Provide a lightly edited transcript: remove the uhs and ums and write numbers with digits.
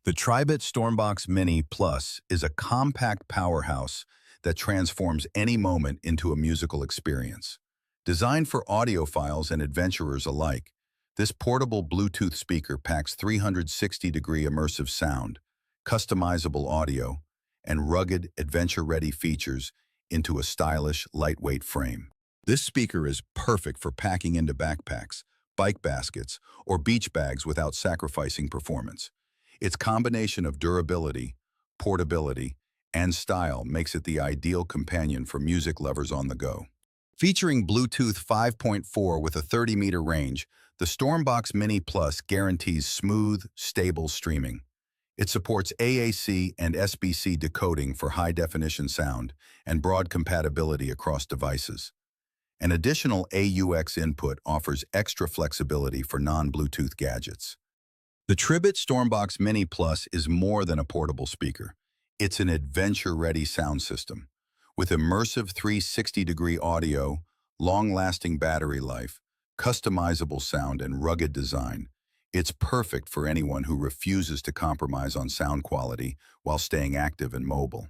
The TRIBIT StormBox Mini Plus is a compact powerhouse that transforms any moment into a musical experience. Designed for audiophiles and adventurers alike, this portable Bluetooth speaker packs 360-degree immersive sound, customizable audio, and rugged, adventure-ready features into a stylish, lightweight frame. This speaker is perfect for packing into backpacks, bike baskets, or beach bags without sacrificing performance. Its combination of durability, portability, and style makes it the ideal companion for music lovers on the go. Featuring Bluetooth 5.4 with a 30-meter range, the StormBox Mini Plus guarantees smooth, stable streaming. It supports AAC and SBC decoding for high-definition sound and broad compatibility across devices. An additional AUX input offers extra flexibility for non-Bluetooth gadgets. The TRIBIT StormBox Mini Plus is more than a portable speaker. It's an adventure-ready sound system. With immersive 360-degree audio, long-lasting battery life, customizable sound, and rugged design, it's perfect for anyone who refuses to compromise on sound quality while staying active and mobile.